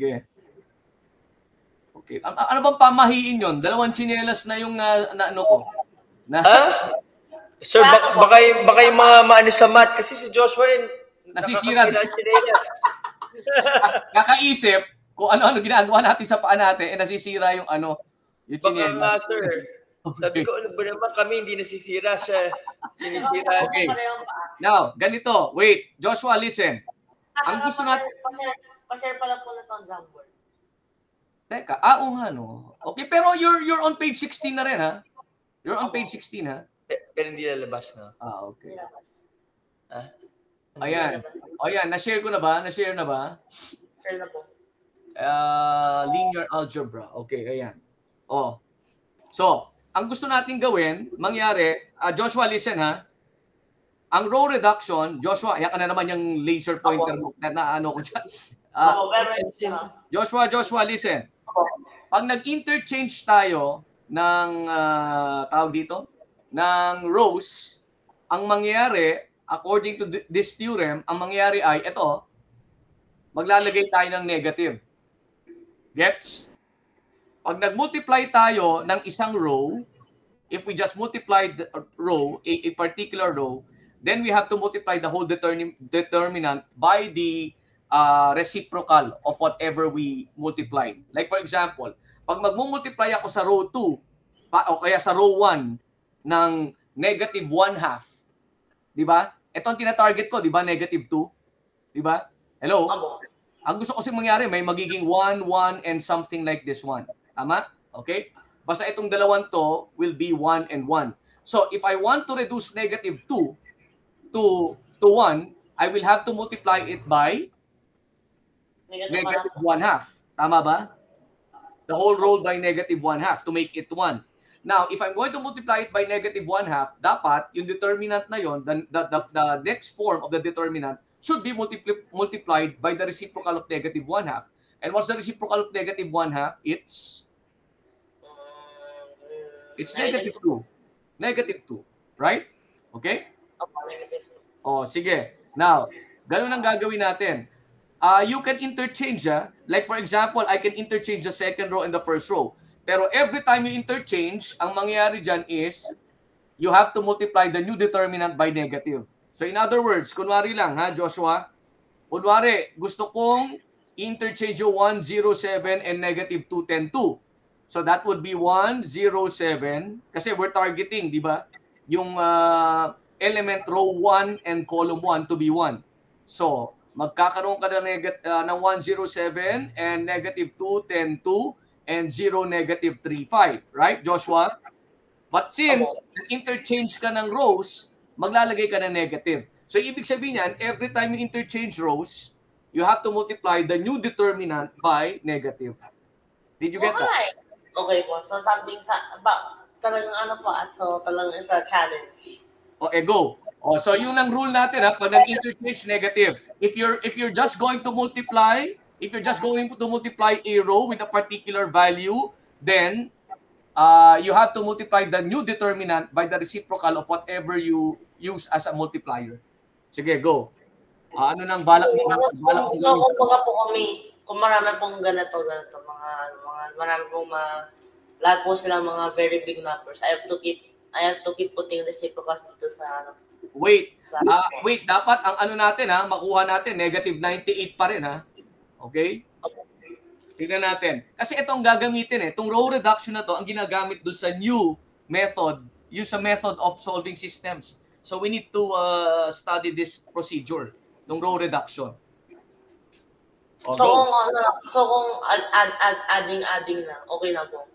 sige. Okay. Ano bang pamahiin yun? Dalawang tsinelas na yung ano ko. Sir, baka yung mga maano sa math kasi si Joshua rin nasisira. Kakaisip kung ano-ano ginagawa natin sa paa natin, nasisira yung ano, yung tsinelas. Baka nga, sir. Sabi ko, ano ba naman kami, hindi nasisira siya. Sinisira. Okay. Now, ganito. Wait. Joshua, listen. Ang gusto natin... Pa-share pala po na ito ang Jamboard. Teka, oo nga, no. Okay, pero you're on page 16 na rin, ha? You're on page 16, ha? Pero hindi lalabas, no? Okay. Ayan. Ayan, na-share ko na ba? Na-share na ba? Share na po. Linear algebra. Okay, ayan. So, ang gusto natin gawin, mangyari, Joshua, listen, ha? Ang row reduction, Joshua, yan ka na naman yung laser pointer na ano ko dyan. Joshua, listen. Pag nag-interchange tayo ng tawag dito, ng rows, ang mangyayari, according to this theorem, ang mangyayari ay, ito, maglalagay tayo ng negative. Gets? Pag nag-multiply tayo ng isang row, if we just multiply the row, a particular row, then we have to multiply the whole determinant by the reciprocal of whatever we multiplied. Like for example, pag mag-multiply ako sa row 2 o kaya sa row 1 ng negative 1/2, di ba? Ito ang tina-target ko, di ba? Negative 2. Di ba? Hello? Ang gusto ko kasi mangyari, may magiging 1, 1, and something like this one. Tama? Okay? Basta itong dalawang to will be 1 and 1. So, if I want to reduce negative 2 to 1, I will have to multiply it by negative 1/2. Tama ba? The whole row by negative 1/2 to make it 1. Now, if I'm going to multiply it by negative 1/2, dapat yung determinant na yon, the next form of the determinant should be multiplied by the reciprocal of negative 1/2. And what's the reciprocal of negative 1/2? It's negative 2. Negative 2. Right? Okay? Sige. Now, ganun ang gagawin natin. You can interchange, like for example, I can interchange the second row and the first row. Pero every time you interchange, ang mangyayari dyan is, you have to multiply the new determinant by negative. So in other words, kunwari lang, ha, Joshua, kunwari, gusto kong interchange yung 107 and negative 210, 2. So that would be 107, kasi we're targeting, di ba, yung element row 1 and column 1 to be 1. So, magkakaroon ka ng 107 and negative 2, 10, 2, and 0, negative 3, 5. Right, Joshua? But since interchange ka ng rows, maglalagay ka ng negative. So, ibig sabihin yan, every time you interchange rows, you have to multiply the new determinant by negative. Did you get that? Okay po. So, something talagang ano po, so talagang isa challenge. Go. So yun ang rule natin, ha, pag nag-interchange negative. If you're just going to multiply, a row with a particular value, then you have to multiply the new determinant by the reciprocal of whatever you use as a multiplier. Sige, go. Ano nang balak mo? So, kung marami pong ganito, marami pong lahat po sila mga very big numbers. I have to keep putting reciprocals dito sa Wait, dapat ang ano natin, ha, makuha natin negative 98 pa rin, ha. Okay? Tingnan natin. Kasi itong gagamitin, itong row reduction na to, ang ginagamit doon sa new method, yung sa method of solving systems. So we need to study this procedure, itong row reduction. So kung adding lang, okay na po.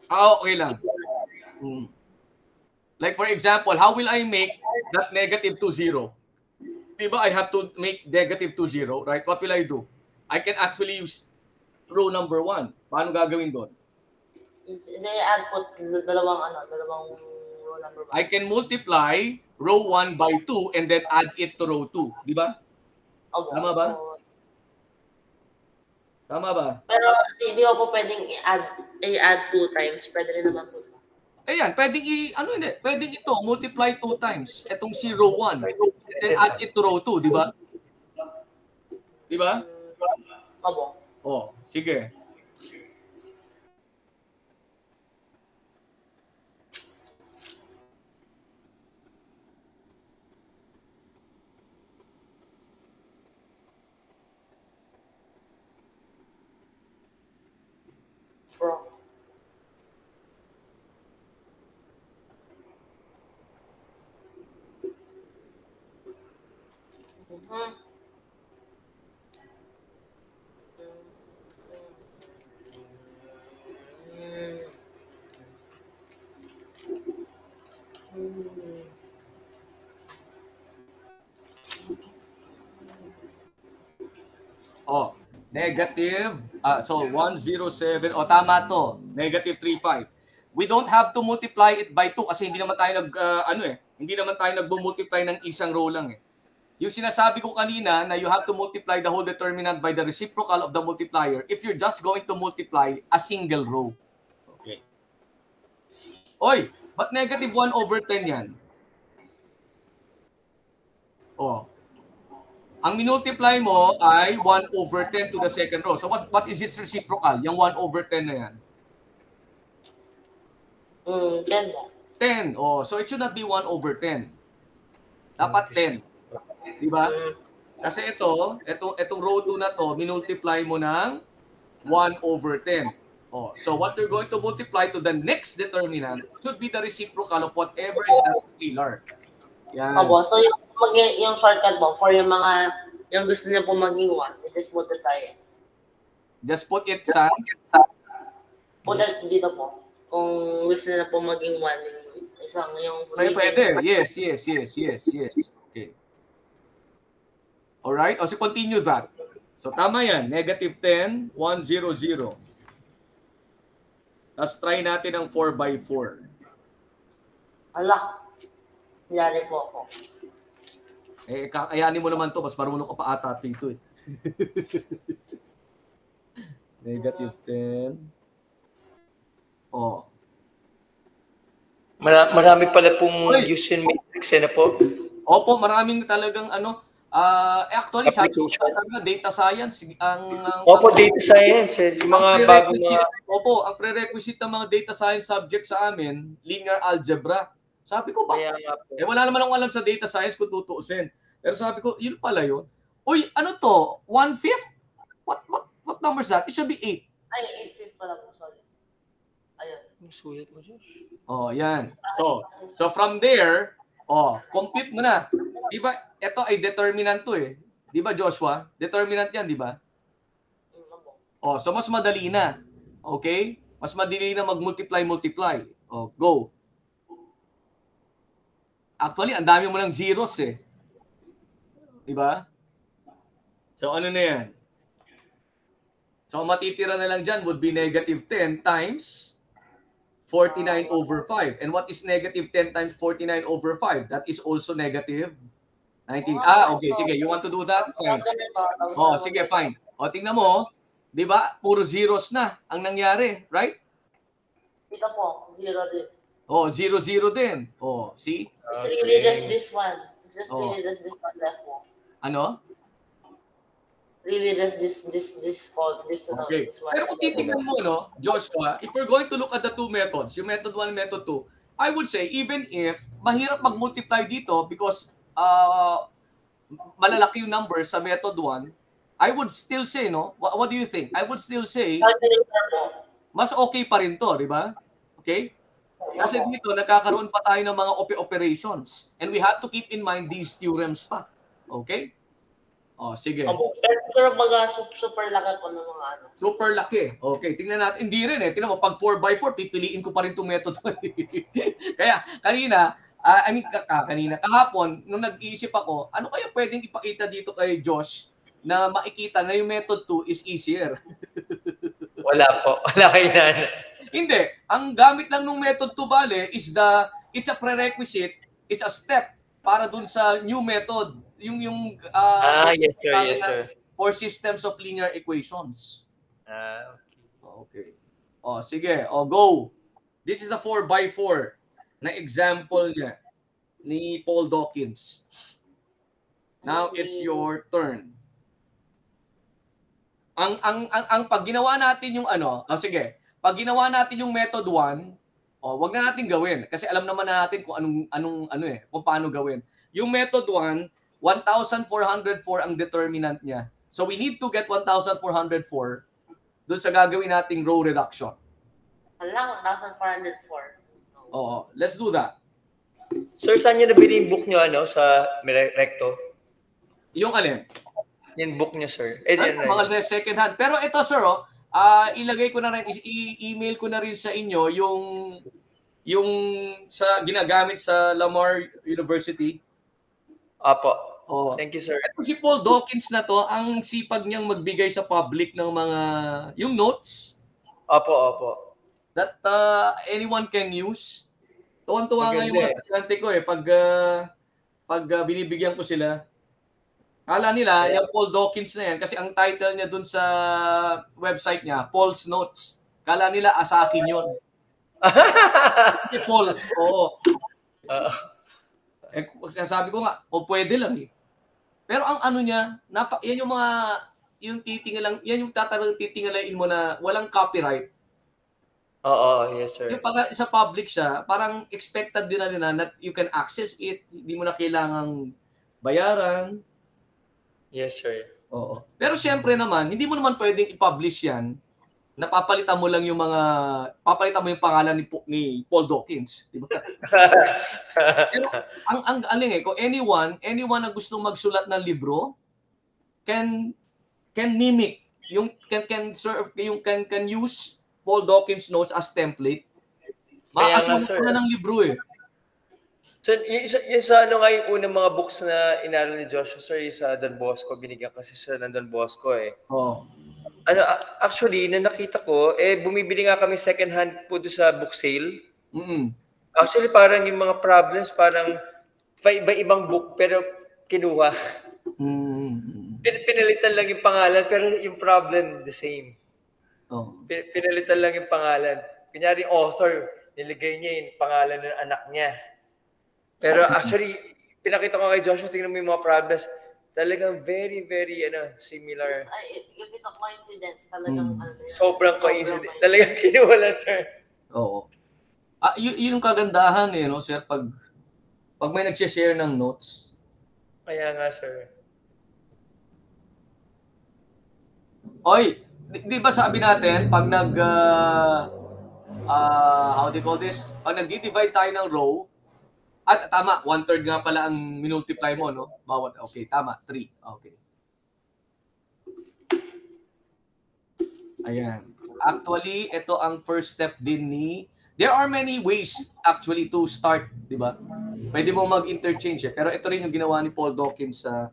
Okay lang. Like for example, how will I make that negative 2, 0? Diba I have to make negative 2, 0, right? What will I do? I can actually use row number 1. Paano gagawin doon? They add po dalawang row number 1. I can multiply row 1 by 2 and then add it to row 2. Diba? Tama ba? Tama ba? Pero hindi po pwedeng i-add 2 times. Pwede rin naman po. Ayan, pwedeng ito, multiply 2 times. Itong si row 1. And then add it to row 2, di ba? Di ba? Oh, sige. Bro. Mhm. Oh, negative. So 107. Oh, tama to. Negative 35. We don't have to multiply it by 2 kasi hindi naman tayo hindi naman tayo nagbo-multiply ng isang row lang eh. Yung sinasabi ko kanina na you have to multiply the whole determinant by the reciprocal of the multiplier if you're just going to multiply a single row. Okay. Oy, ba't negative 1 over 10 yan? Oh. Ang minultiply mo ay 1 over 10 to the second row. So what is its reciprocal? Yung 1 over 10 na yan. 10. Oh, so it should not be 1 over 10. Dapat 10. Di ba? Kasi itong row 2 na to, minultiply mo ng 1 over 10. Oh, so what you're going to multiply to the next determinant should be the reciprocal of whatever is that scalar. Yan. Opo, so yung shortcut mo for yung mga yung gusto niya po maging 1, you just put it tayo. Just put it sa Put it dito po. Kung gusto niya po maging 1, yung isang yung pwede. Yes. Okay. Alright? O, so continue that. So, tama yan. Negative 10, 1, 0, 0. Tapos try natin ang 4 by 4. Ala. Yari po ako. Eh, kakayanin mo naman to. Mas marunong ka pa ata dito eh. Negative 10. Oh. Marami pala pong Gaussian matrix na po. Opo, maraming talagang actually sabi ko data science Opo, data science yung mga bagong mga Opo, ang prerequisite ng mga data science subject sa amin, linear algebra. Sabi ko ba? Wala naman akong alam sa data science kung tutuusin. Pero sabi ko, yun pala yun. Uy, ano to? 1/5? What number is that? It should be 8. Ay, 8/5 pala po, sorry. Ayun. Suyat mo, Josh. Oh, yan. So from there, compute mo na. Di ba, ito ay determinant to eh. Di ba, Joshua? Determinant yan, di ba? So mas madali na. Okay? Mas madali na mag-multiply. Go. Actually, ang dami mo ng zeros eh. Di ba? So ano na yan? So matitira na lang dyan would be negative 10 times 49 over 5. And what is negative 10 times 49 over 5? That is also negative 19. Okay. Sige. You want to do that? Fine. Sige. Fine. Tingnan mo. Di ba? Puro zeros na ang nangyari. Right? Dito po. 0 din. 0 din. See? It's really just this one. It's really just this one left po. Ano? Really just this one. Okay. Pero kung titingnan mo, no, Joshua, if we're going to look at the two methods, yung method 1 and method 2, I would say even if mahirap mag-multiply dito because malalaki yung number sa method 1, I would still say, no? What do you think? I would still say mas okay pa rin to, di ba? Okay? Kasi dito nagkakaroon pa tayo ng mga operations and we have to keep in mind these theorems pa. Okay? Sige. Pero super laki po ng mga ano. Super laki. Okay, tingnan natin. Hindi rin eh. Tingnan mo, pag 4 by 4, pipiliin ko pa rin itong method. Kaya, kahapon, nung nag-iisip ako, ano kaya pwedeng ipakita dito kay Josh na makikita na yung method 2 is easier? Wala po. Wala kayo na. Hindi. Ang gamit lang ng method 2, bale, it's a prerequisite, it's a step para dun sa new method. Yes sir. For systems of linear equations. Okay. Sige. Go. This is the 4 by 4 na example niya ni Paul Dawkins. Now it's your turn. ang pag ginawa natin yung sige, pag ginawa natin yung method 1, wag na natin gawin kasi alam naman natin kung kung paano gawin. Yung method 1, 1,404 ang determinant niya. So we need to get 1,404 doon sa gagawin nating row reduction. Hala, 1,404. Oo, let's do that. Sir, saan niyo nabili yung book niyo sa Recto? Yung alin? Yung book niyo, sir. Mga second hand. Pero ito, sir, ilagay ko na rin, i-email ko na rin sa inyo yung sa ginagamit sa Lamar University. Apo. Thank you, sir. Ito si Paul Dawkins na to, ang sipag niyang magbigay sa public ng yung notes. Apo. That anyone can use. Tuwan-tuwa nga yung mga estudyante ko pag binibigyan ko sila. Kala nila, yung Paul Dawkins na yan, kasi ang title niya dun sa website niya, Paul's Notes. Kala nila, sa akin yun. Paul, oo. Sabi ko nga, pwede lang eh. Pero ang niya, yan yung mga, yan yung titingalain mo na walang copyright. Oo, yes sir. Yung pag sa public siya, parang expected din na nila that you can access it, hindi mo na kailangang bayaran. Yes, sir. Oo. Pero siyempre naman, hindi mo naman pwedeng i-publish yan. Napapalitan mo lang papalitan mo yung pangalan ni Paul Dawkins, di ba? Pero ang aling kung anyone na gustong magsulat ng libro can mimic can use Paul Dawkins notes as template. Makakasulat na ng libro eh. So, yung sa yung unang mga books na inaral ni Joshua, sir, yung sa Don Bosco, binigyan kasi siya ng Don Bosco eh. Oo. Actually, na nakita ko, bumibili nga kami second hand po doon sa book sale. Actually, parang yung mga problems, parang iba-ibang book, pero kinuha. Pinalitan lang yung pangalan, pero yung problem, the same. Pinalitan lang yung pangalan. Kunyari, author, niligay niya yung pangalan ng anak niya. Pero actually, pinakita ko kay Joshua, tingnan mo yung mga problems. Talagang very, very similar. If it's a coincidence, talagang sobrang coincidence. Talagang kinuha lang, sir. Oo. Yun yung kagandahan no, sir, pag may nag-share ng notes. Kaya nga, sir. Oy, di ba sabi natin, pag how do you call this? Pag nag-divide tayo ng row, at tama, 1/3 nga pala ang minultiply mo, no? Bawat, okay, tama, 3. Okay. Ayan. Actually, ito ang first step din there are many ways actually to start, di ba? Pwede mo mag-interchange pero ito rin yung ginawa ni Paul Dawkins sa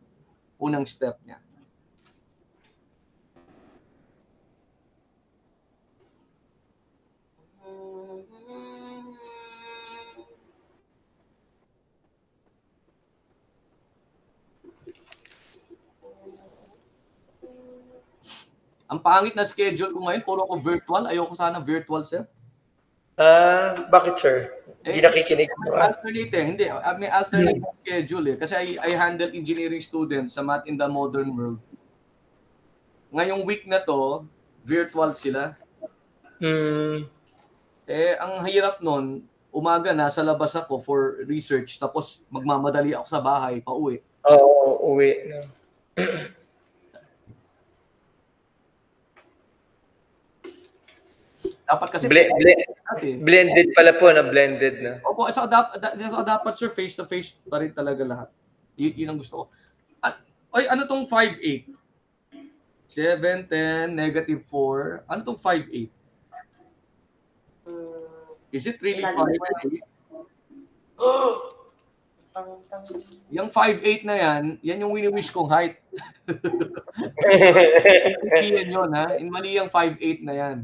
unang step niya. Ang pangit na schedule ko ngayon, puro ako virtual. Ayoko sana virtual, sir. Bakit, sir? Hindi nakikinig mo. Alternate hindi. May alternate schedule Kasi I handle engineering students sa Math in the Modern World. Ngayong week na to, virtual sila. Ang hirap nun, umaga nasa labas ako for research, tapos magmamadali ako sa bahay, pauwi. Oo, uwi. No. Dapat kasi blended pala po na blended na. Opo, dapat sir face to face pa rin talaga lahat. Yun ang gusto ko. Ano tong 5-8? 7, 10, -4. Ano tong 5-8? Is it really 5-8? Yung 5'8" na yan yung wini-wish kong height. Hindi yan yun, ha? Mali yung 5'8" na yan.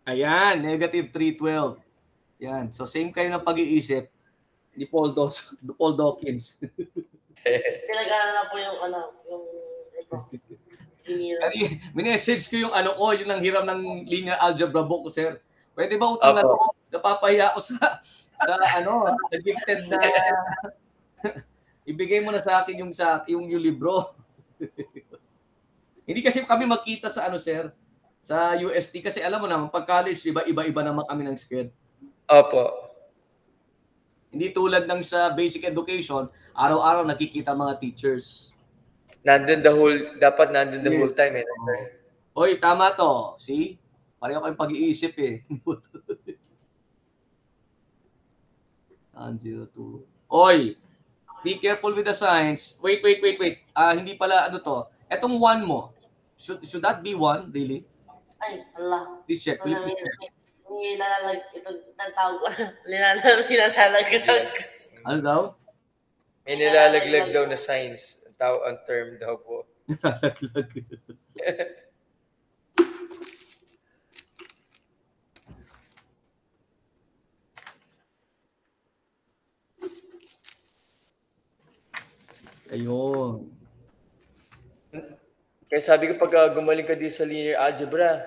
Ayan, -312. Yan. So, same kayo ng pag-iisip ni Paul Dawkins. Pinag-aaral na po yung Minessage ko yung yun ang hiram ng linear algebra book ko, sir. Pwede ba utang na loob? Napapahiya ako sa gifted na ibigay mo na sa akin yung libro. Hindi kasi kami magkita sa sir, sa UST kasi alam mo naman pag college iba-iba naman kami ng schedule. Opo. Hindi tulad ng sa basic education, araw-araw nakikita mga teachers. Dapat nandun the whole time Oy, tama to. See? Pareho kayong pag-iisip eh. 102. Oy, be careful with the signs. Wait. Hindi pala to. Etong 1 mo. Should that be 1, really? Ay, Allah. Please check. Ito tawag ko. Nilalaglag. Ano daw? May nilalaglag daw na signs. Ang term daw po. Nilalaglag. Ayun. Kaya sabi ko pag gumaling ka din sa linear algebra,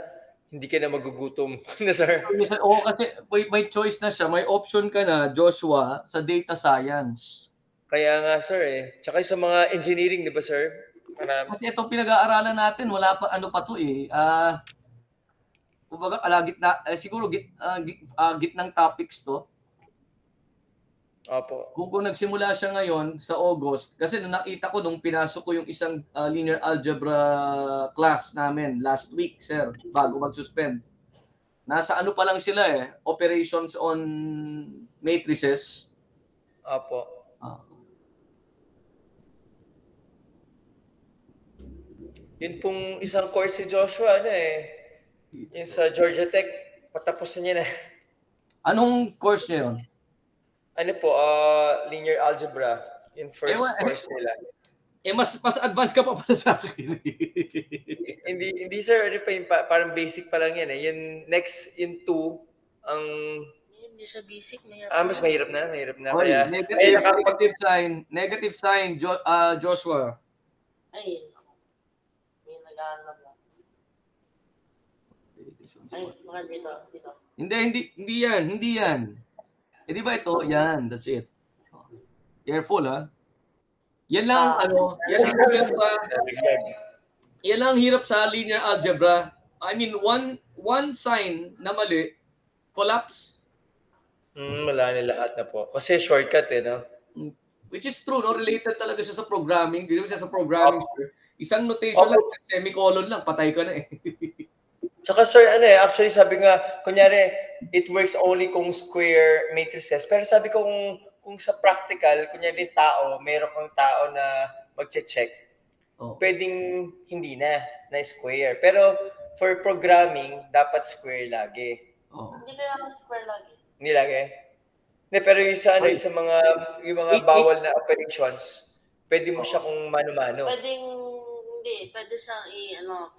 hindi ka na magugutom na sir. Oo, kasi may choice na siya. May option ka na, Joshua, sa data science. Kaya nga sir Tsaka sa mga engineering, di ba sir? Kasi itong pinag-aaralan natin, wala pa pa to eh. Kumbaga, siguro gitnang topics to. Opo. Kung nagsimula siya ngayon sa August, kasi nakita ko nung pinasok ko yung isang linear algebra class namin last week, sir, bago mag-suspend. Nasa pa lang sila operations on matrices. Opo. Yun pong isang course si Joshua, yung sa Georgia Tech, patapos na niya na. Anong course niya yun? Linear algebra. Yung first course nila. Mas advanced ka pa pala sa akin. hindi sir, parang basic pa lang yan Yung next, yung 2, ang... Hindi siya basic, mahirap. Mas mahirap na. Oy, negative sign, Joshua. Ay, may nag-aanap lang. Ay, baka dito. Hindi yan. Di ba ito? Yan, that's it. Careful Yan lang yan lang hirap sa linear algebra. I mean, one sign na mali, collapse. Wala na lahat na po. Kasi shortcut no? Which is true, no? Related talaga siya sa programming. Dito siya sa programming. Isang notation lang, semicolon lang, patay ka na Tsaka sir, actually sabi nga, kunyari, it works only kung square matrices. Pero sabi ko kung sa practical, kunyari meron kang tao na magche-check, pwedeng hindi na square. Pero for programming, dapat square lagi. Hindi kaya square lagi. Hindi lagi? Pero yung sa yung mga bawal na operations, pwede mo siya kung mano-mano. Pwede siyang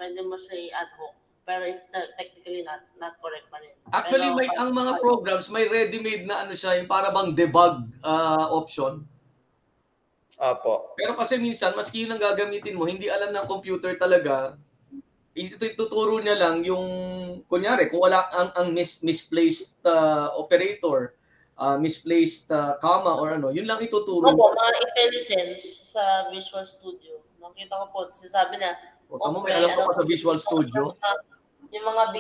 pwede mo siya i-ad hoc. Pero it's technically not correct pa rin. Actually, ang mga programs, may ready-made na siya, yung para bang debug option. Opo. Pero kasi minsan, maski yun ang gagamitin mo, hindi alam ng computer talaga, ituturo niya lang yung, kunyari, kung wala ang misplaced operator, misplaced comma or yun lang ituturo. Opo, mga IntelliSense sa Visual Studio. Nakita ko po, sasabi na, may alam ko pa sa Visual Studio. Yung mga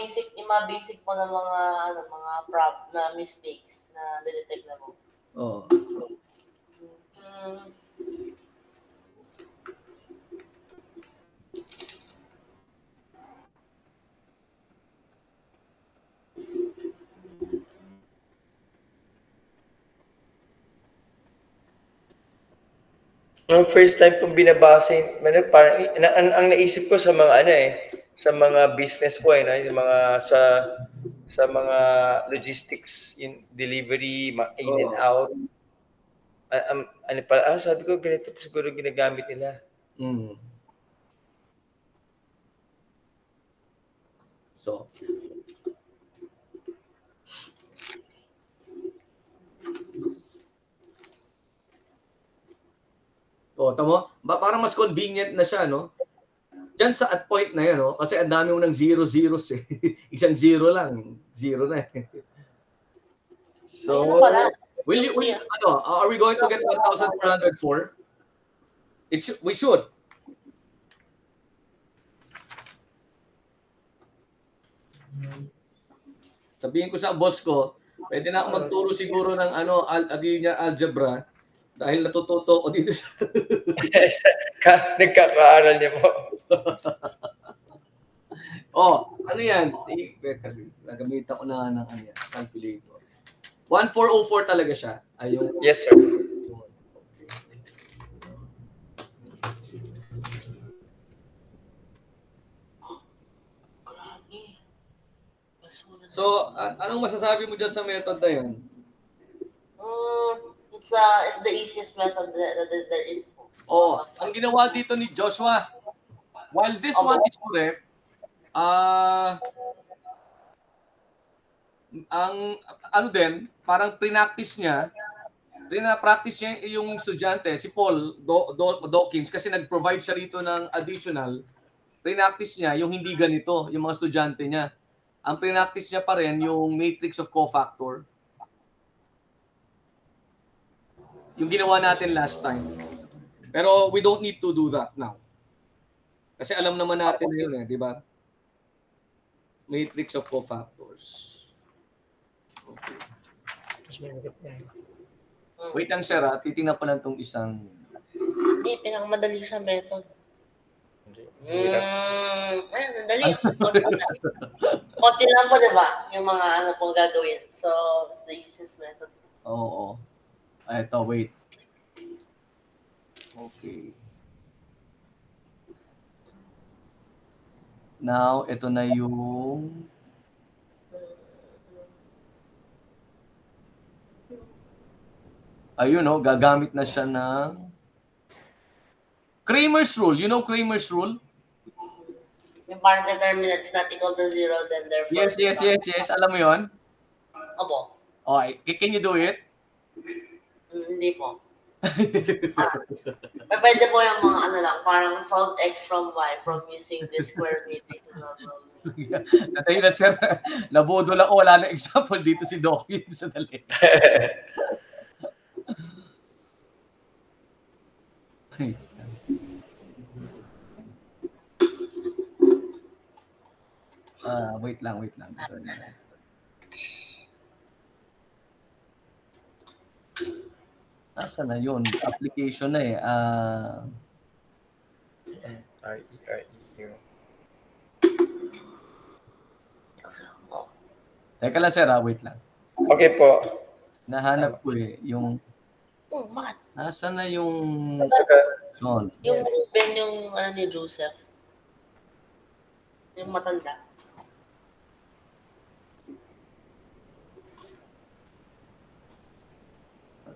basic po ng mga prop na mistakes na detect na mo. First time kong binabasa, parang ang naisip ko sa mga sa mga business po yung mga sa mga logistics, yung delivery, in and out. Sabi ko ganito po siguro ginagamit nila. So, tamo? Parang mas convenient na siya, no? Diyan sa at point na yan, no? Kasi ang dami mo ng 0 zeros eh. Isang 0 lang. 0 na eh. So, are we going to get 1,404? We should. Sabihin ko sa boss ko, pwede na ako magturo siguro ng linear algebra dahil natututo ko dito sa... Nagkakaaral niya po. Ano yan? Nagamit ako na ng calculator. 1,404 talaga siya. Yes, sir. So, anong masasabi mo dyan sa method na yan? It's the easiest method that there is. Ang ginawa dito ni Joshua, while this one is correct, parang practice niya yung estudyante, si Paul Dawkins, kasi nag-provide siya rito ng additional, practice niya yung hindi ganito, yung mga estudyante niya. Ang practice niya pa rin yung matrix of cofactor. Yung ginawa natin last time. Pero we don't need to do that now. Kasi alam naman natin na yun di ba? Matrix of cofactors. Okay. Wait lang, sir. Titingnan pa lang itong isang... Hindi, pinakamadali sa method. Dali. Konti lang po, diba? Yung mga pong gagawin. So, it's the easiest method. Oo. Ito, wait. Okay. Now, ito na yung... Ayun, gagamit na siya ng... Kramer's rule. You know Kramer's rule? Yung parang determinants not equal to 0, then therefore... Yes. Alam mo yun? Opo. Okay. Can you do it? Hindi po. Pwede po yung mga parang solve x from y from using the square matrix. Natay na, sir. Nabudol ako. Wala na example dito si Doki. Sadali. Wait lang. Nasaan na yun? Application na eh. Teka lang, sir. Wait lang. Okay po. Nahanap ko yung... Bakit? Nasaan na yung... Son? Yung Ruben, yung ni Joseph. Yung matanda.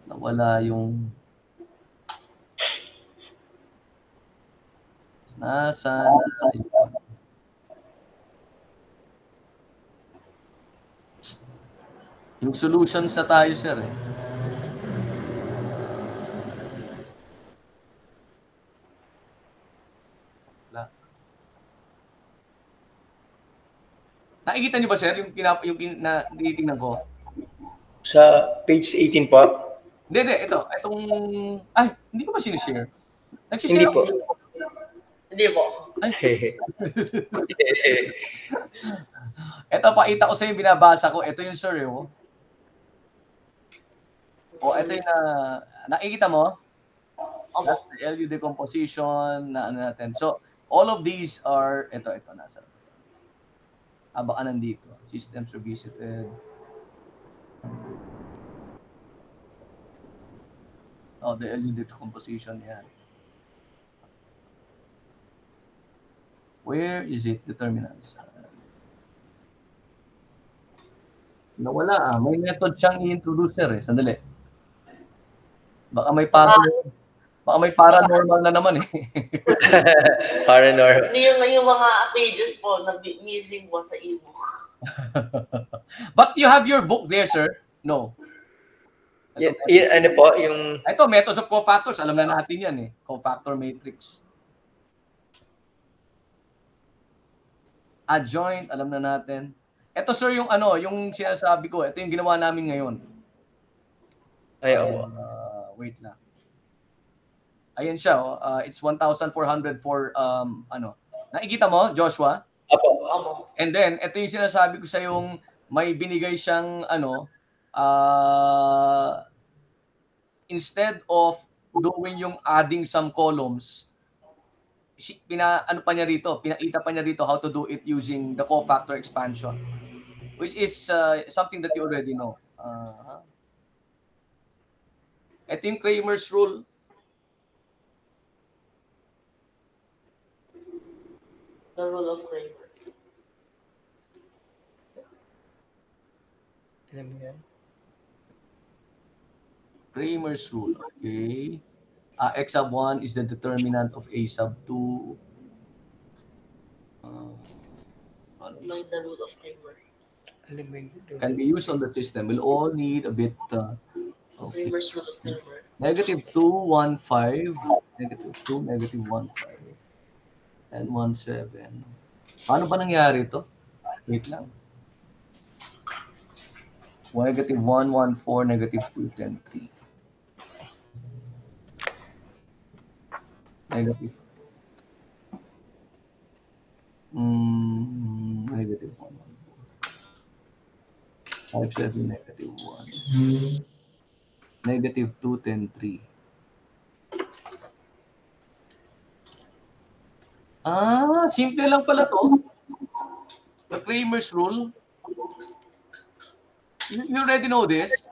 Nawala yung... Nasaan? Yung solution sa tayo, sir eh. Nakikita niyo ba, sir, yung tinitingnan ko? Sa page 18 po? Hindi. Itong... Ay, hindi ko ba sinishare? Hindi po. Hindi po. Ay. Ito, pakita ko sa yung binabasa ko. Ito yung sir, ito yung nakikita mo? That's the LU decomposition na natin. So, all of these are... Ito, nasa... baka nandito. Systems revisited. The LU decomposition, yan. Where is it? Determinants. Nawala May method siyang i-introducer eh. Sandali. Baka may paranormal na naman eh. Paranormal. Yung mga pages po na missing po sa ebook. But you have your book there, sir? No. Ano po? Yung... Ito, methods of cofactors. Alam na natin yan eh. Cofactor matrix. Adjoint, alam na natin. Ito sir yung yung sinasabi ko, ito yung ginawa namin ngayon. Ay, oo. Wait lang. Ayan siya, it's 1,400 for nakikita mo, Joshua? Apo. And then ito yung sinasabi ko sa yung may binigay siyang instead of doing yung adding some columns, pinakita pa niya rito how to do it using the cofactor expansion, which is something that you already know. Ito yung Cramer's rule. The rule of Kramer. Alam mo yan? Cramer's rule, okay. X sub 1 is the determinant of A sub 2. Like the rule of Kramer. Can be used on the system. We'll all need a bit. Okay. Kramer's rule of Kramer. Negative 2, 1, 5. Negative 2, negative 1, 5. And 1, 7. Paano ba nangyari ito? Wait lang. Negative 1, 1, 4, negative 2, 10, 3. Negative. Negative 1, 1, 4. 5, 7, negative 1. Negative 2, 10, 3. Simple lang pala to. The Cramer's rule. You already know this?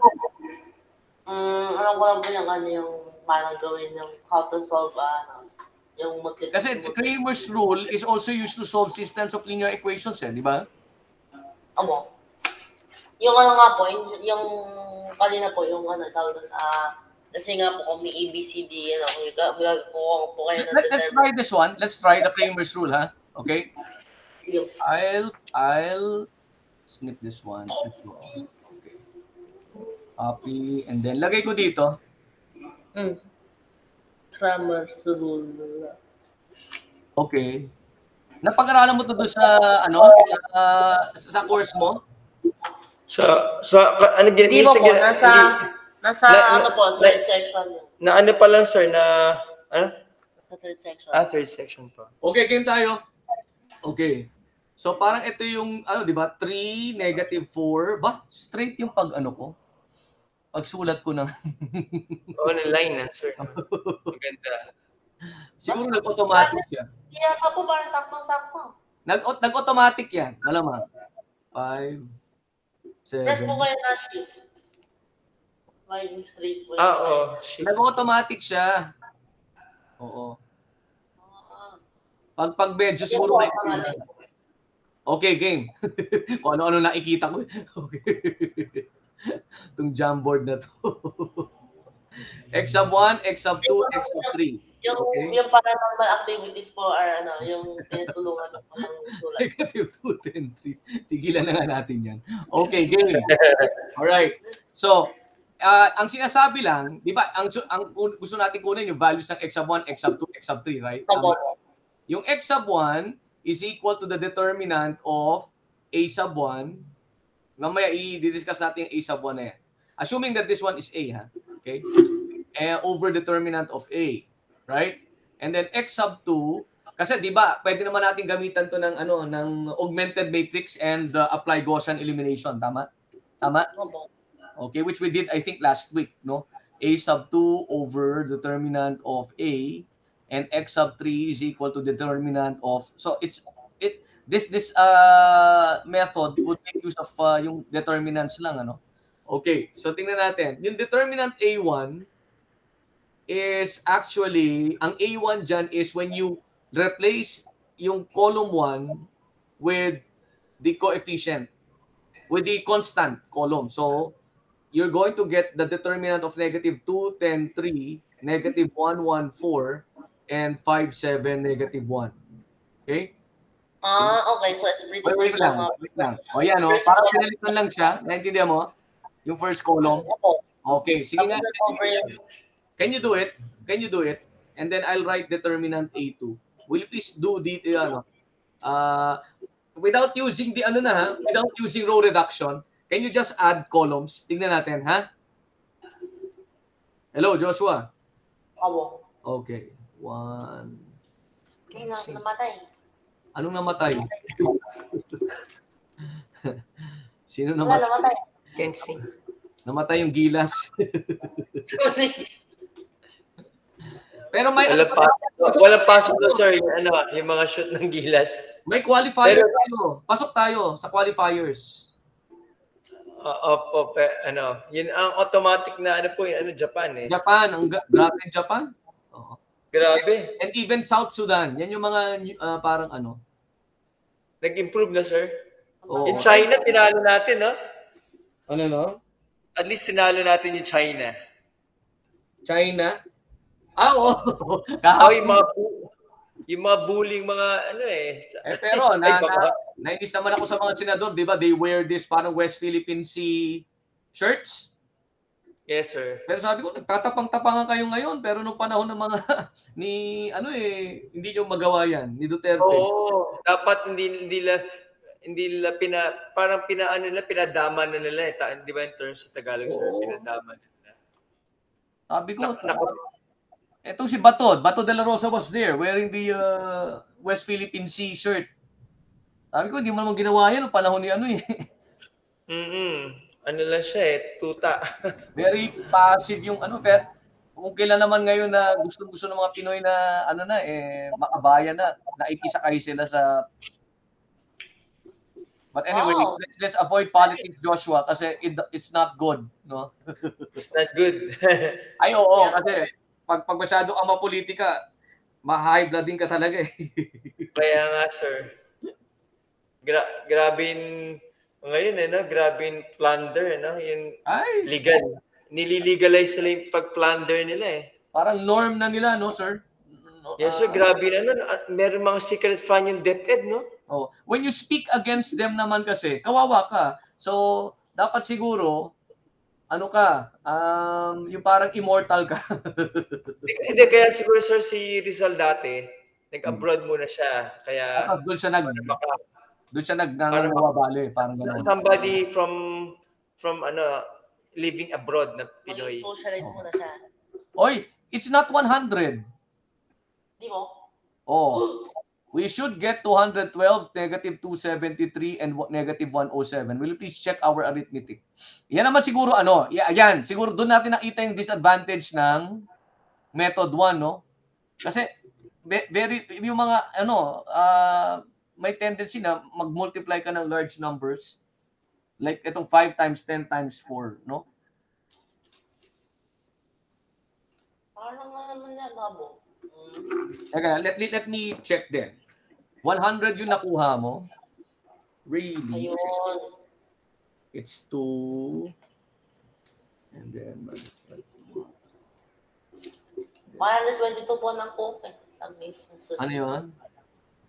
Alam ko lang po yung paano gawin yung how to solve yung multiple. Kasi the Cramer's rule is also used to solve systems of linear equations, di ba? Amo. Yung nga po, yung kanina po, yung tawag doon, kasi nga po kung may ABCD, magagawa po kayo ng Let's try this one. Let's try the Cramer's rule, ha? Okay? Sige. I'll snip this one. Okay. Copy. And then, lagay ko dito. Cramer's rule. Okay. Napag-aralan mo to doon sa, sa course mo? Ano Hindi po, nasa third section. Na ano pa lang, sir, na, Sa third section. Third section pa. Okay, game tayo. Okay. So, parang ito yung, di ba, 3, negative 4. Ba, straight yung pagsulat ko ng... Line na, sir. Maganda. Siguro nag-automatic siya. Kaya pa po, parang sakto-sakto. Nag-automatic yan. Malamang. 5, 7. Press po kayo na shift. Line straight po. Oo. Nag-automatic siya. Oo. Pag medyo siguro may... Okay, game. Kung ano-ano nakikita ko. Okay. Itong Jamboard na to. X sub 1, X sub 2, X sub 3. Yung paranormal activities po are yung tinutulungan ng sulat. Negative 2, 10, 3. Tigilan na nga natin yan. Okay, game. Alright. So, ang sinasabi lang, di ba, ang gusto natin kunin yung values ng X sub 1, X sub 2, X sub 3, right? Yung X sub 1 is equal to the determinant of A sub 1. Mamaya i-discuss natin yung A sub 1 na yan. Assuming that this one is A, ha? Okay? Over determinant of A. Right? And then X sub 2, kasi di ba, pwede naman natin gamitan to ng augmented matrix and apply Gaussian elimination. Tama? Okay, which we did, I think, last week, no? A sub 2 over determinant of A and X sub 3 is equal to determinant of... So, this method would make use of yung determinants lang, Okay, so tingnan natin. Yung determinant A1 is actually, ang A1 dyan is when you replace yung column 1 with the coefficient, with the constant column. So, you're going to get the determinant of negative 2, 10, 3, negative 1, 1, 4, and 5, 7, negative 1. Okay? Okay. So, it's pretty Wait lang. O yan, parang pinalitan lang siya. Naintindihan mo? Yung first column. Okay, sige nga. Can you do it? And then I'll write determinant A2. Will you please do the, without using the ano na ha, without using row reduction, can you just add columns? Tingnan natin, ha? Hello, Joshua. Opo. Okay. 1. Kaya namatay. Anong namatay? Sino Wala, namatay? namatay. Can't see. Namatay yung gilas. Pero may Walang pasok doon, sir. Yung mga shoot ng gilas. may qualifier tayo. Pasok tayo sa qualifiers. Opo, yun ang automatic na Japan eh. Japan, grabe ang Japan. Oo. Grabe. And even South Sudan. Yan yung mga parang ano. Nag-improve na, sir. Oo. In China, tinalo natin, no? Ano no? At least tinalo natin yung China. China? Oo. Yung mga bullying mga pero nainis naman ako sa mga senador, di ba? They wear this parang West Philippine Sea shirts. Yes, sir. Pero sabi ko, nagtatapang-tapangan kayo ngayon. Pero nung panahon ng mga hindi nyo magawa yan, ni Duterte. Oo. Dapat hindi nila pinadama na nila eh. Di ba in terms sa Tagalog, sir? Pinadama nila. Sabi ko, etong si Bato de la Rosa was there wearing the West Philippine Sea shirt. Sabi ko, hindi mo naman ginawa yan noong panahon ni Ano lang siya eh, tuta. Very passive yung pero kung kailan naman ngayon na gusto ng mga Pinoy na makabayan na, naikisakay sila sa. But anyway, let's avoid politics, Joshua, kasi it's not good, no? It's not good. Ay, oo, kasi pag masyado ang mapolitika, ma-high blood din ka talaga eh. Kaya nga, sir. Grabe ngayon grabe yung plunder, yung legal. Nililegalize sila yung pag-plunder nila eh. Parang norm na nila, no, sir? Yes, sir. Grabe na meron mga secret fund yung DepEd, no? Oh, when you speak against them naman kasi, kawawa ka. So, dapat siguro, yung parang immortal ka. Hindi, kaya siguro, sir, si Rizal dati, nag-abroad muna siya. Kaya, doon siya nagngangawabali, parang gano'n. Somebody from living abroad na Pinoy. Socialite muna siya. Oy, it's not 100. Di mo? Oh. We should get 212, negative 273, and negative 107. Will you please check our arithmetic? Yan naman siguro yan. Siguro doon natin nakita yung disadvantage ng method 1, no? Kasi yung mga may tendency na mag-multiply ka ng large numbers. Like itong 5 times 10 times 4, no? Parang naman yan, babo. Let me check then. 100 yung nakuha mo. Really? Ayun. It's 2. And then 122 po ng coke. Ano yun?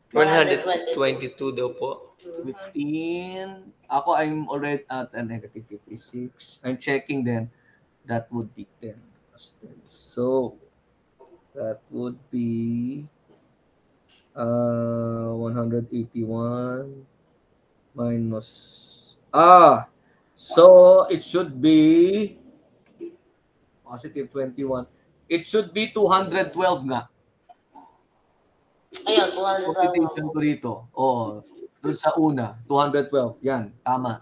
122 daw po. 15. Ako, I'm already at a negative 56. I'm checking then. That would be 10 plus 10. So, that would be 181 minus so it should be positive 21. It should be 212 nga. Ayun, 212. Computation ko rito. Doon sa una, 212. Yan, tama.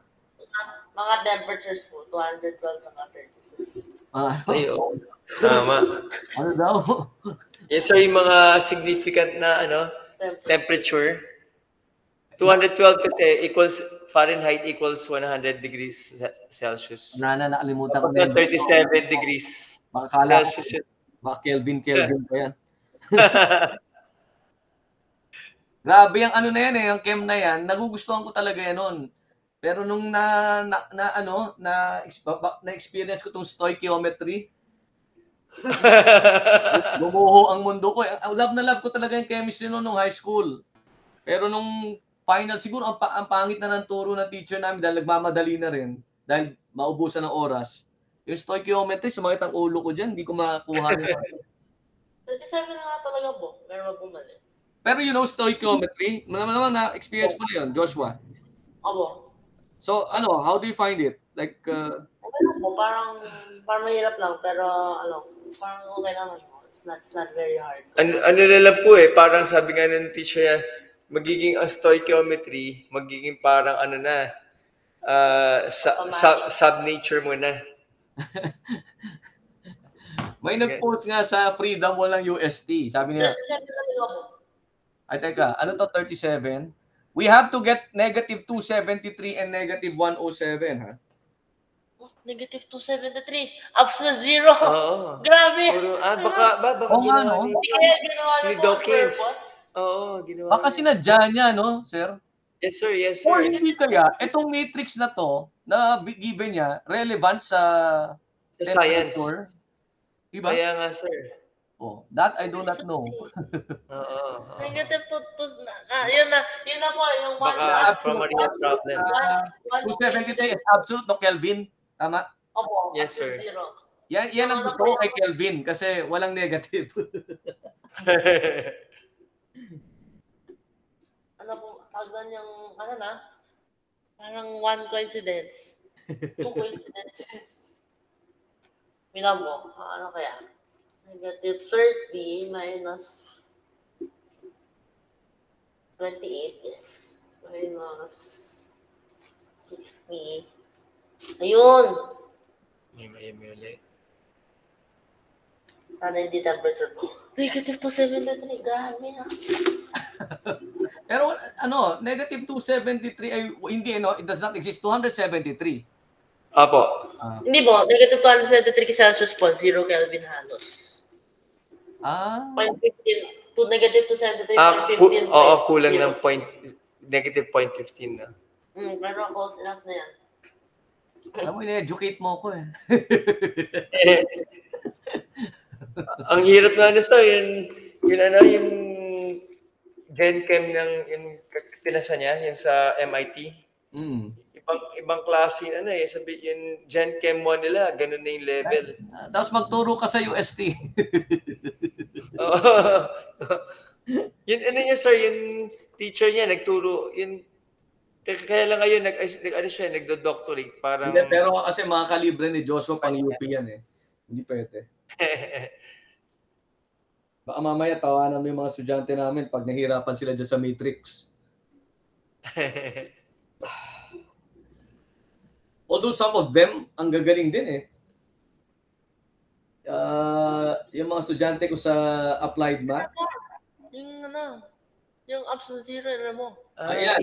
Mga temperatures po, 212 hanggang 36. Ayun. Tama. Ano daw? Yes, sir, yung mga significant na temperature. 212 kasi equals Fahrenheit equals 100 degrees Celsius. Nakalimutan ko na 37 degrees Celsius. Baka Kelvin pa yan. Grabe yung na yan yung chem na yan. Nagugustuhan ko talaga yan nun. Pero nung na-experience ko tong stoichiometry, bumuho ang mundo ko. Love na love ko talaga yung chemistry nung high school. Pero nung final, siguro ang pangit na ng turo ng teacher namin dahil nagmamadali na rin, dahil maubusan ng oras. Yung stoichiometry, sumakit ang ulo ko dyan, hindi ko makakuha. 37 na nga talaga po, meron bumalik. Pero you know stoichiometry? Naman na-experience mo na yun, Joshua. Opo. So, how do you find it? Like, parang mahirap lang, pero parang okay naman. It's not very hard. Ano na lang po parang sabi nga ng teacher, magiging ang stoichiometry, magiging parang sub-nature mo na. May nag-post nga sa Freedom Walang UST. Sabi niya, ay teka, ano to 37? We have to get negative 273 and negative 107, ha? Negative 273. Absolute zero. Oo. Grabe. Baka ginawa Hindi kaya ginawa ni niya Dawkins. purpose. Oo, ginawa. Baka sinadya niya, no, sir? Yes, sir. Yes, Or sir. hindi kaya, itong matrix na to, na given niya, relevant sa science. Diba? Kaya nga, sir. Oh, that I do not know. Negative yun na po, yung baka from a real problem. 273 is absolute, no, Kelvin? Tama? Opo. Yes, sir. Zero. Yan ang gusto ko kay Kelvin kasi walang negative. Tagdan yung, parang one coincidence. Two coincidences. Bilang mo, ano kaya? Negative 30 minus 28, yes. Minus 60. Ayun! May ulit. Sana hindi temperature ko. Negative 273, grabe na. Pero negative 273 ay hindi, it does not exist. 273. Apo. Hindi po, negative 273 Celsius po, 0 Kelvin halos. 0.15 to negative 273, 0.15. Oo, kulang ng negative 0.15 na. Pero close enough na yan. Alam mo, in-educate mo ko eh. Ang hirap na yung Gen Chem yung pinasa niya, yung sa MIT. Ibang klase sabi yung Gen Chem 1 nila, ganun na yung level. Tapos magturo ka sa UST. Yun niya, sir, yung teacher niya nagturo, kaya lang ngayon nagdo-doctorate parang. Hindi, pero kasi mga kalibre ni Joshua pang UP yan eh. Hindi pwede. Baka mamaya tawanan mo yung mga estudyante namin pag nahirapan sila dyan sa matrix. Although some of them, ang gagaling din eh. Yung mga estudyante ko sa applied math. Yung absolute zero, alam mo. Ayan.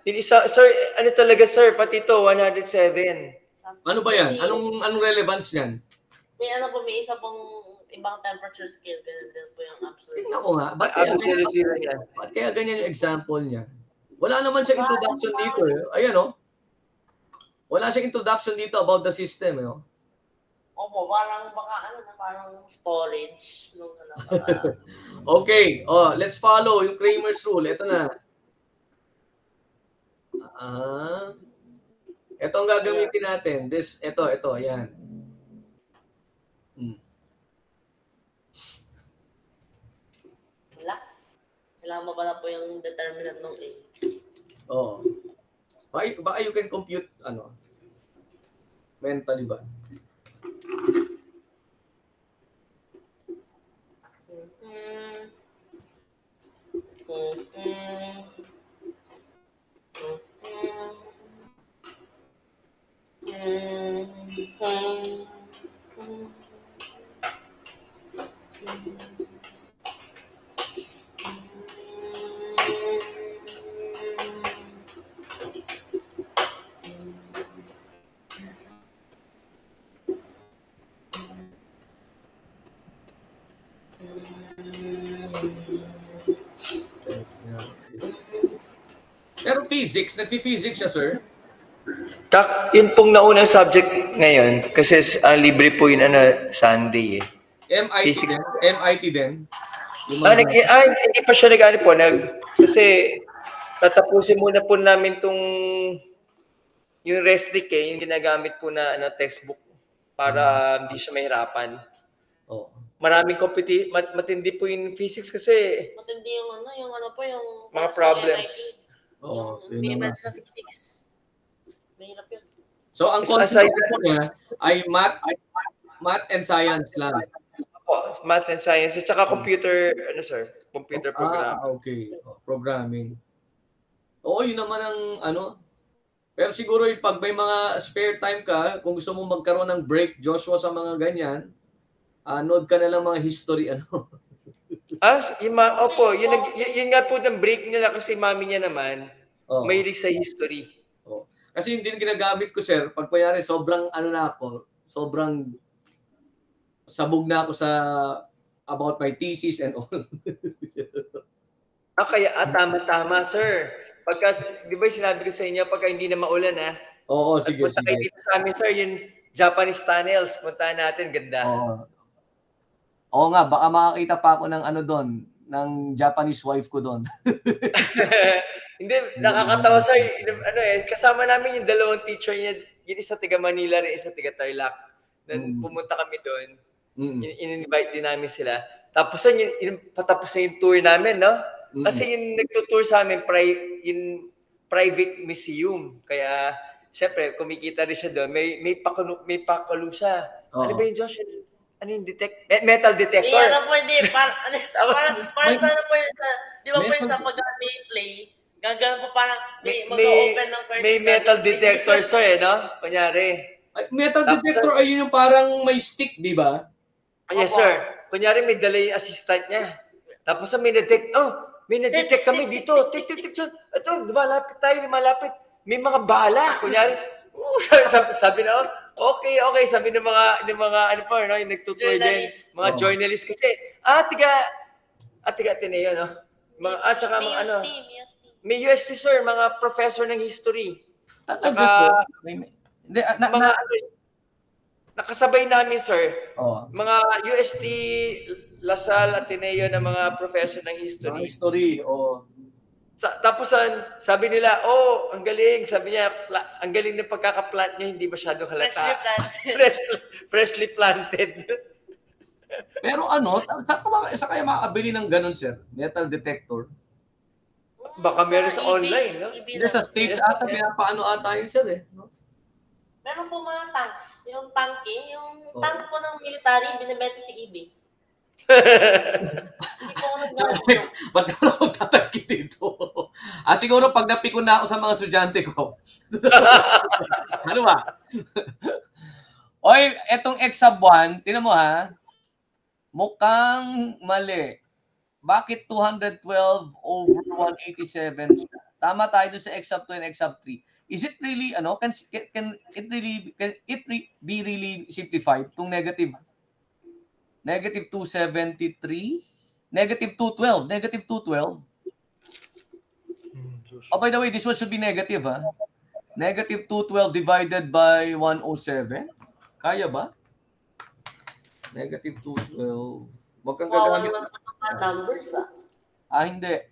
Yung isa, sir, talaga, sir, pati ito, 107. Ano ba yan? Anong relevance niyan? May isa pong ibang temperature scale, ganun din po yung absolute. Tingnan ko nga, ba't kaya ganyan yung example niya? Wala naman siyang introduction dito eh. Ayan wala siyang introduction dito about the system Opo, parang parang storage nung Okay, let's follow yung Kramer's rule. Ito na. Ito ang gagamitin natin. Ito, ayan. Kailangan mo pala po yung determinant ng A. Baka you can compute, mentally ba? Pero physics, nagpi-physics siya, sir? Yun pong naunang subject ngayon, kasi libre po yun, Sunday eh. MIT din? Hindi pa siya kasi tatapusin muna po namin yung ResLink yung ginagamit po na textbook para hindi siya mahirapan. maraming matindi po yung physics kasi. Matindi yung mga problems. Yung BMS sa physics. Mahirap yun. So, ang concept niya ay math and science lang. Math and science. At saka computer, computer program. Okay. Programming. Oo, yun naman ang Pero siguro pag may mga spare time ka, kung gusto mong magkaroon ng break, Joshua, sa mga ganyan, nood ka na lang mga history, yun nga po ng break nila kasi mami niya naman, mahilig sa history. Kasi yung din ginagamit ko, sir, pag panyari, sobrang sobrang sabog na ako sa about my thesis and all. Tama, sir. Pagka, di ba sinabi ko sa inyo, pagka hindi na maulan, Oo, sige. Punta kayo dito sa amin, sir, yung Japanese tunnels. Puntahan natin, ganda. Oo nga, baka makakita pa ako ng doon, ng Japanese wife ko doon. Hindi, nakakatawa, sir. Kasama namin yung dalawang teacher niya, yung isa tiga Manila rin, isa tiga Tarlac. Then pumunta kami doon. In-invite din namin sila. Tapos patapos na yung tour namin, no? Kasi yung nagtutour sa amin, in private museum. Kaya, syempre, kumikita rin siya doon. May pakalo siya. Ano ba yung Josh? Ano yung metal detector? Hindi, Parang sana po yun sa, di ba po yun sa pag-play, gagawin po parang mag-open ng curtain. May metal detector, sir, no? Kunyari. Metal detector ay yung parang may stick, di ba? Yes, sir. Kunyari, may dala yung assistant niya. Tapos may na-detect kami dito. Ito, lumalapit tayo. May mga bala. Kunyari, sabi na, okay. Sabi ng mga yung nagtutour din. Mga journalists kasi, tiga Ateneo, no? Tsaka may UST, sir, mga professor ng history. Tsaka, nakasabay namin, sir, mga UST, Lasal, Ateneo na mga professor ng history. Tapos sabi nila, ang galing. Sabi niya, ang galing ng pagkaka-plant niya, hindi masyadong halata. Freshly planted. Pero sa kaya makakabili ng ganun, sir? Metal detector? Baka meron sa online, no? Hindi, sa States ata, paano ata yun, sir, No? Meron po mga tanks. Yung tank po ng military, binibenta si eBay. Ba't ako tatangki dito? Siguro pag napikon na ako sa mga estudyante ko. Ano ba? Oy, etong X sub 1, tinan mo mukhang mali. Bakit 212 over 187? Tama tayo doon sa X sub 2 and X sub 3. Is it really, can it be really simplified? Itong negative 273, negative 212. By the way, this one should be negative, Negative 212 divided by 107. Kaya ba? Negative 212. Wag kang gagamit. Numbers, Hindi.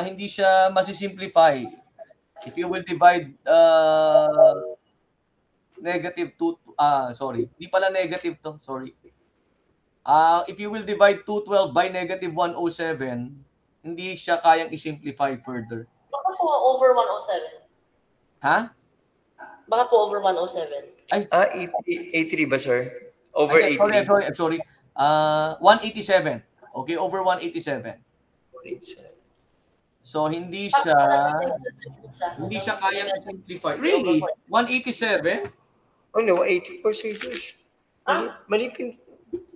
Hindi siya masisimplify. If you will divide negative 2, sorry. Hindi pala negative to, sorry. If you will divide 212 by negative 107, hindi siya kayang i-simplify further. Baka po over 107. Ha? Baka po over 107. 83 ba, sir? Over 83. Sorry. 187. Okay, over 187. So, hindi siya kayang i-simplify. Really? 187? Oh, no, 184, sir, Josh. Mali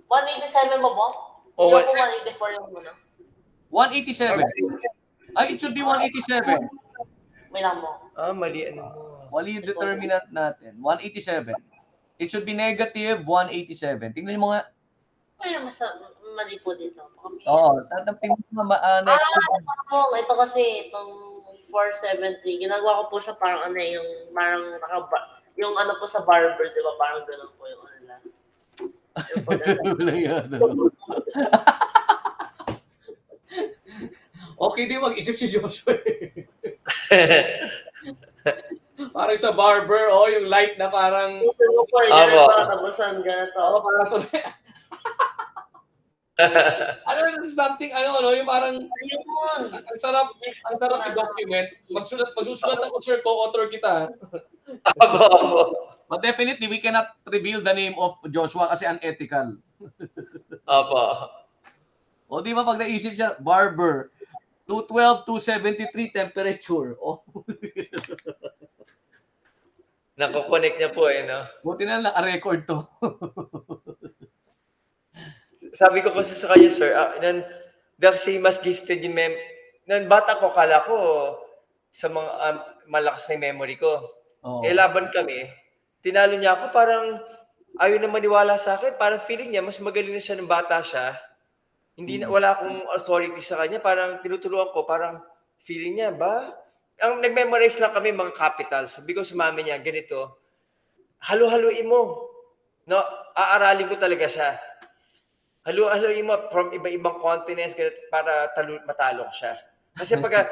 187 mo po? Oh, Hindi po 184 yung muna. 187. It should be 187. May lang mo. Mali Mali yung determinant natin. 187. It should be negative 187. Tingnan mo nga. Ay, mali po dito. Oo. Tingnan mo ito kasi, itong 473, ginagawa ko po siya parang yung po sa barber, di ba? Parang ganun po yung lang. Okay din mag-isip si Joshua. Parang sa barber, yung light na parang... Parang ganito. Parang Ano, something, ano, no? Yung parang, ang sarap i-document. Magsusulat ako, sir, co-author kita. But definitely, we cannot reveal the name of Joshua kasi unethical. Opo. O, di ba pag naisip siya, barber, 212, 273 temperature. Oh. Nakukonek niya po no? Buti na lang, record to. Sabi ko kasi sa kanya, sir, kasi mas gifted yung Nung bata ko, kala ko sa mga malakas na memory ko. Laban kami, tinalo niya ako, parang ayaw na maniwala sa akin. Parang feeling niya, mas magaling na siya nung bata siya. Wala akong authority sa kanya. Parang tinuturuan ko, parang feeling niya, ba? Ang nag-memorize lang kami mga capitals. Sabi ko sa mami niya, ganito, halo-haloin mo. No, aaralin ko talaga siya. Halo-haloin mo from iba-ibang continents para matalo ko siya. Kasi pag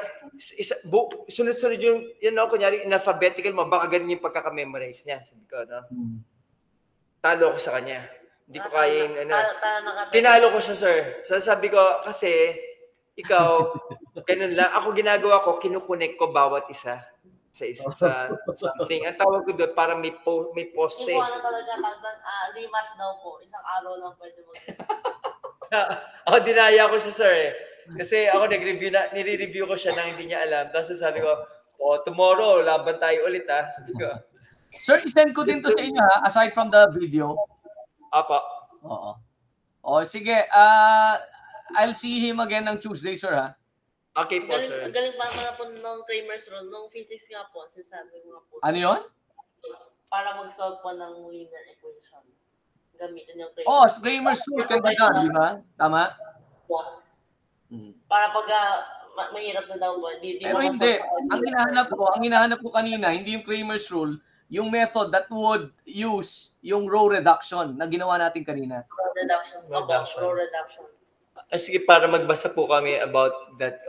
sunod-sunod yung, kunyari, in alphabetical mo, baka ganun yung pagkaka-memorize niya. Sabi ko, no? Talo ko sa kanya. Hindi ko kaya yung, tinalo ko siya, sir. So sabi ko, kasi, ikaw, ganun lang. Ako ginagawa ko, kinukunek ko bawat isa sa something. Ang tawag ko doon, parang may poste. Hindi ko talaga, rematch daw po. Isang araw lang pwede mo. Ako, dinaya ko siya, sir. Kasi ako nire-review ko siya nang hindi niya alam. Tapos sabi ko, tomorrow, laban tayo ulit, ha? Sabi ko. Sir, isend ko din to sa inyo, ha? Aside from the video. Apa. Oo. O, sige. I'll see him again ng Tuesday, sir, ha? Okay po, sir. Galing pa naman po nung Kramer's rule, nung physics nga po, sinasabi mo nga po. Ano yun? Para mag-solve po ng linear equation. Gamitin yung Kramer's rule can be done, di ba? Tama? Para pag mahirap na daw po. Pero hindi. Ang hinahanap ko kanina, hindi yung Kramer's rule, yung method that would use yung row reduction na ginawa natin kanina. Row reduction. Sige, para magbasa po kami about that